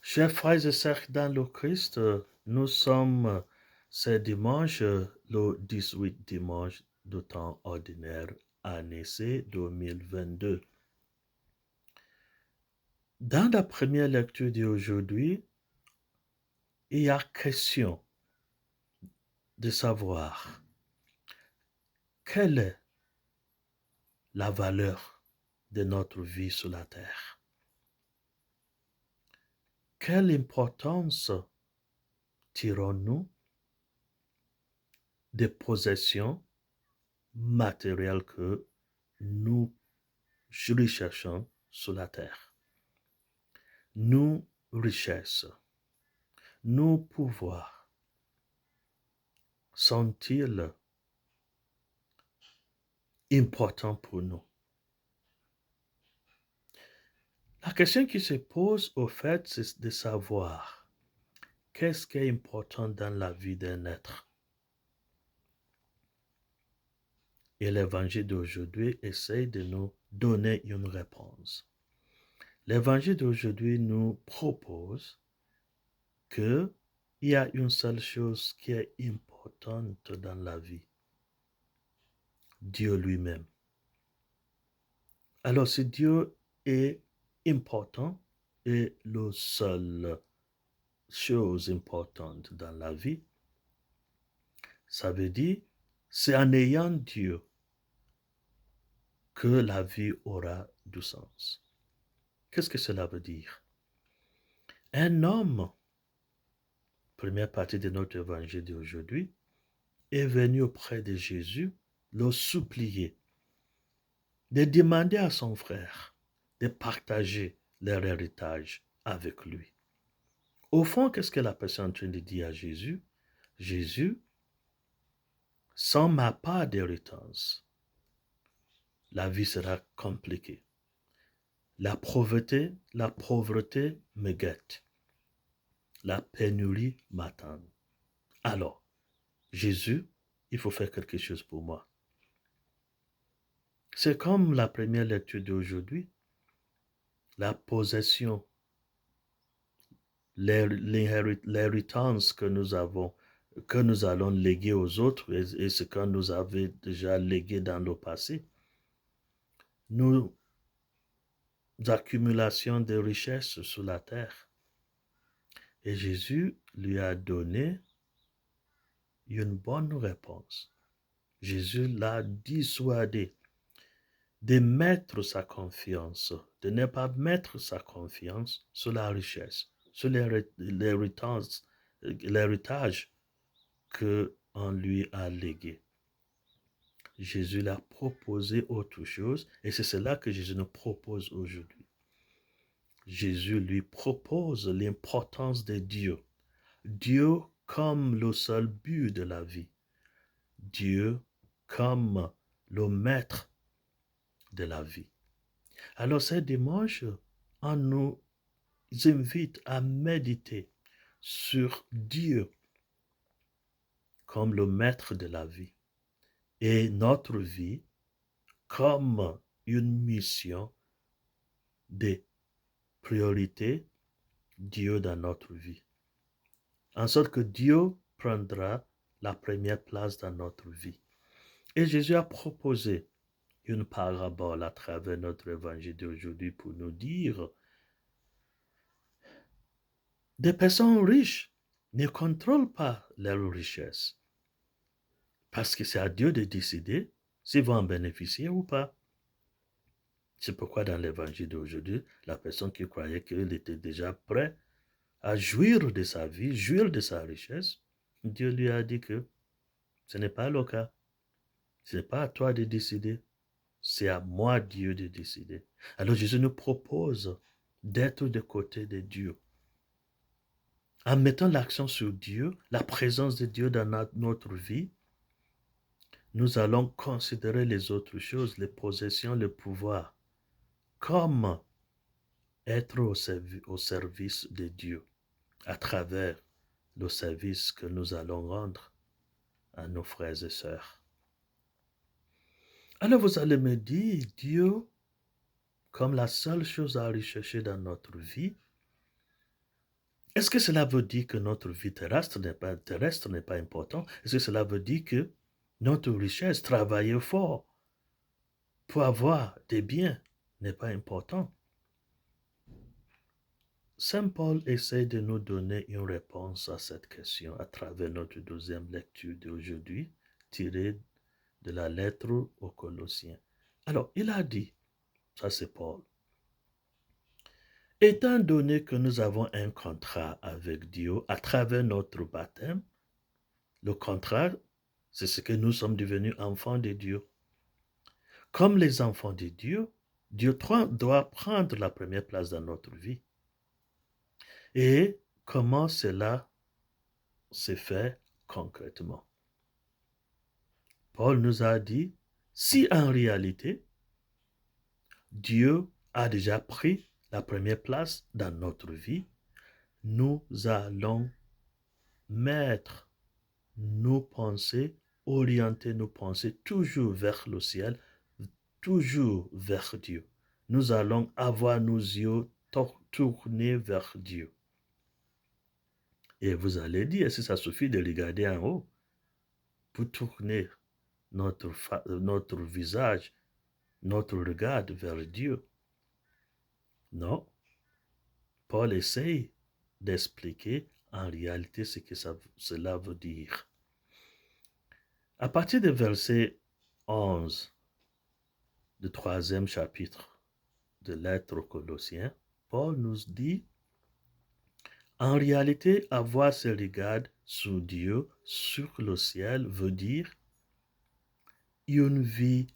Chers frères et sœurs dans le Christ, nous sommes ce dimanche, le 18 dimanche de temps ordinaire, année C 2022. Dans la première lecture d'aujourd'hui, il y a question de savoir quelle est la valeur de notre vie sur la terre. Quelle importance tirons-nous des possessions matérielles que nous recherchons sur la terre? Nos richesses, nos pouvoirs sont-ils importants pour nous? La question qui se pose au fait, c'est de savoir qu'est-ce qui est important dans la vie d'un être. Et l'évangile d'aujourd'hui essaie de nous donner une réponse. L'évangile d'aujourd'hui nous propose qu'il y a une seule chose qui est importante dans la vie, Dieu lui-même. Alors si Dieu est important et la seule chose importante dans la vie, ça veut dire c'est en ayant Dieu que la vie aura du sens. Qu'est-ce que cela veut dire? Un homme, première partie de notre évangile d'aujourd'hui, est venu auprès de Jésus, le supplier, de demander à son frère de partager leur héritage avec lui. Au fond, qu'est-ce que la personne est en train de dire à Jésus? Jésus, sans ma part d'héritage, la vie sera compliquée. La pauvreté me guette. La pénurie m'attend. Alors, Jésus, il faut faire quelque chose pour moi. C'est comme la première lecture d'aujourd'hui, la possession, l'héritance que nous avons, que nous allons léguer aux autres et ce que nous avons déjà légué dans le passé. Nos accumulations de richesses sur la terre. Et Jésus lui a donné une bonne réponse. Jésus l'a dissuadé de mettre sa confiance, de ne pas mettre sa confiance sur la richesse, sur l'héritage qu'on lui a légué. Jésus l'a proposé autre chose et c'est cela que Jésus nous propose aujourd'hui. Jésus lui propose l'importance de Dieu. Dieu comme le seul but de la vie. Dieu comme le maître de la vie. Alors ce dimanche, on nous invite à méditer sur Dieu comme le maître de la vie et notre vie comme une mission de priorité, Dieu dans notre vie. En sorte que Dieu prendra la première place dans notre vie. Et Jésus a proposé une parabole à travers notre évangile d'aujourd'hui pour nous dire des personnes riches ne contrôlent pas leur richesse parce que c'est à Dieu de décider s'ils vont en bénéficier ou pas. C'est pourquoi dans l'évangile d'aujourd'hui, la personne qui croyait qu'il était déjà prêt à jouir de sa vie, jouir de sa richesse, Dieu lui a dit que ce n'est pas le cas. Ce n'est pas à toi de décider. C'est à moi, Dieu, de décider. Alors Jésus nous propose d'être de côté de Dieu. En mettant l'accent sur Dieu, la présence de Dieu dans notre vie, nous allons considérer les autres choses, les possessions, le pouvoir, comme être au service de Dieu à travers le service que nous allons rendre à nos frères et sœurs. Alors vous allez me dire, Dieu, comme la seule chose à rechercher dans notre vie, Est-ce que cela veut dire que notre vie terrestre n'est pas importante? Est-ce que cela veut dire que notre richesse, travailler fort pour avoir des biens, n'est pas important? Saint Paul essaie de nous donner une réponse à cette question à travers notre deuxième lecture d'aujourd'hui, tirée de la lettre aux Colossiens. Alors, il a dit, ça c'est Paul, étant donné que nous avons un contrat avec Dieu à travers notre baptême, le contrat, c'est ce que nous sommes devenus enfants de Dieu. Comme les enfants de Dieu, Dieu doit prendre la première place dans notre vie. Et comment cela se fait concrètement? Paul nous a dit, si en réalité, Dieu a déjà pris la première place dans notre vie, nous allons mettre nos pensées, orienter nos pensées toujours vers le ciel, toujours vers Dieu. Nous allons avoir nos yeux tournés vers Dieu. Et vous allez dire, si ça suffit de regarder en haut pour tourner notre visage, notre regard vers Dieu. Non, Paul essaye d'expliquer en réalité ce que cela veut dire. À partir du verset 11 du troisième chapitre de l'Lettre aux Colossiens, Paul nous dit, en réalité, avoir ce regard sur Dieu, sur le ciel, veut dire une vie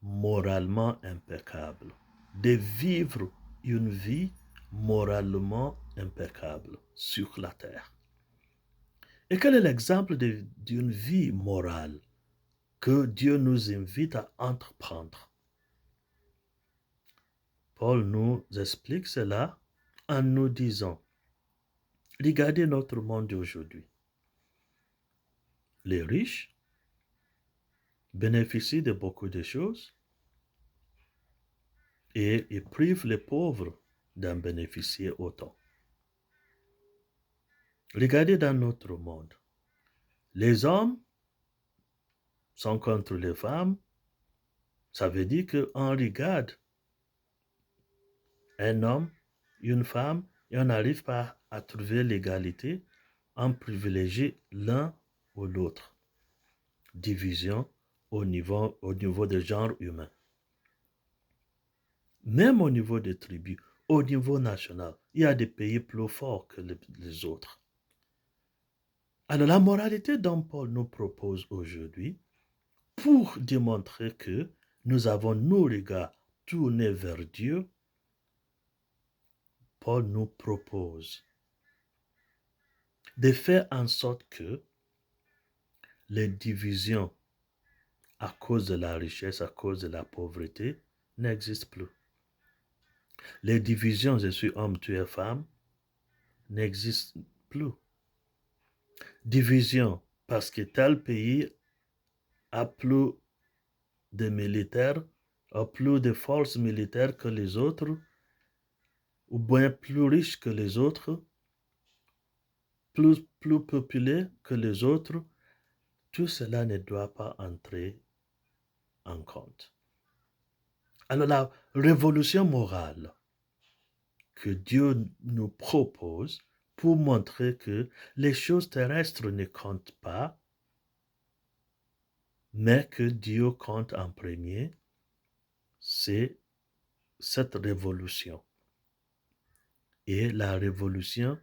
moralement impeccable, de vivre une vie moralement impeccable sur la terre. Et quel est l'exemple d'une vie morale que Dieu nous invite à entreprendre? Paul nous explique cela en nous disant, regardez notre monde d'aujourd'hui. Les riches bénéficient de beaucoup de choses et ils privent les pauvres d'en bénéficier autant. Regardez dans notre monde. Les hommes sont contre les femmes. Ça veut dire qu'on regarde un homme, une femme, et on n'arrive pas à trouver l'égalité, on privilégie l'un ou l'autre. Division au niveau des genres humains. Même au niveau des tribus, au niveau national, il y a des pays plus forts que les autres. Alors la moralité dont Paul nous propose aujourd'hui, pour démontrer que nous avons nos regards tournés vers Dieu, Paul nous propose de faire en sorte que les divisions à cause de la richesse, à cause de la pauvreté, n'existent plus. Les divisions, je suis homme, tu es femme, n'existent plus. Division parce que tel pays a plus de militaires, a plus de forces militaires que les autres, ou bien plus riche que les autres, plus populaire que les autres, tout cela ne doit pas entrer en compte. Alors la révolution morale que Dieu nous propose pour montrer que les choses terrestres ne comptent pas, mais que Dieu compte en premier, c'est cette révolution. Et la révolution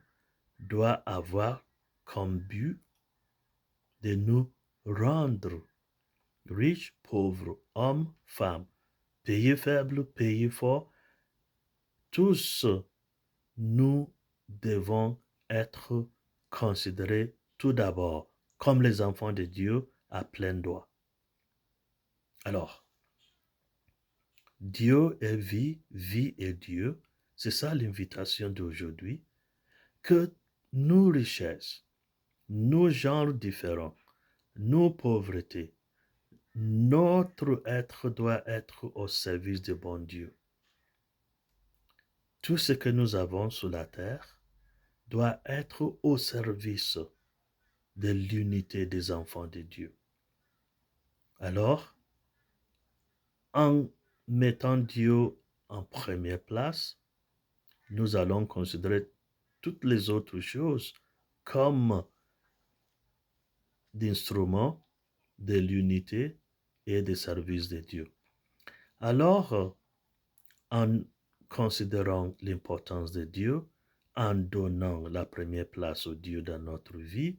doit avoir comme but de nous rendre riches, pauvres, hommes, femmes, pays faibles, pays forts. Tous, nous devons être considérés tout d'abord comme les enfants de Dieu à plein droit. Alors, Dieu est vie, vie est Dieu. C'est ça l'invitation d'aujourd'hui, que nos richesses, nos genres différents, nos pauvretés, notre être doit être au service du bon Dieu. Tout ce que nous avons sur la terre doit être au service de l'unité des enfants de Dieu. Alors, en mettant Dieu en première place, nous allons considérer toutes les autres choses comme d'instruments de l'unité et des services de Dieu. Alors, en considérant l'importance de Dieu, en donnant la première place au Dieu dans notre vie,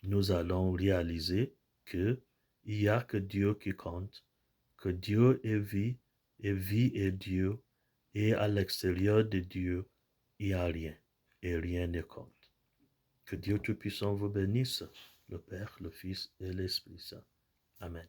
nous allons réaliser qu'il n'y a que Dieu qui compte, que Dieu est vie est Dieu, et à l'extérieur de Dieu, il n'y a rien, et rien ne compte. Que Dieu Tout-Puissant vous bénisse, le Père, le Fils et l'Esprit Saint. Amen.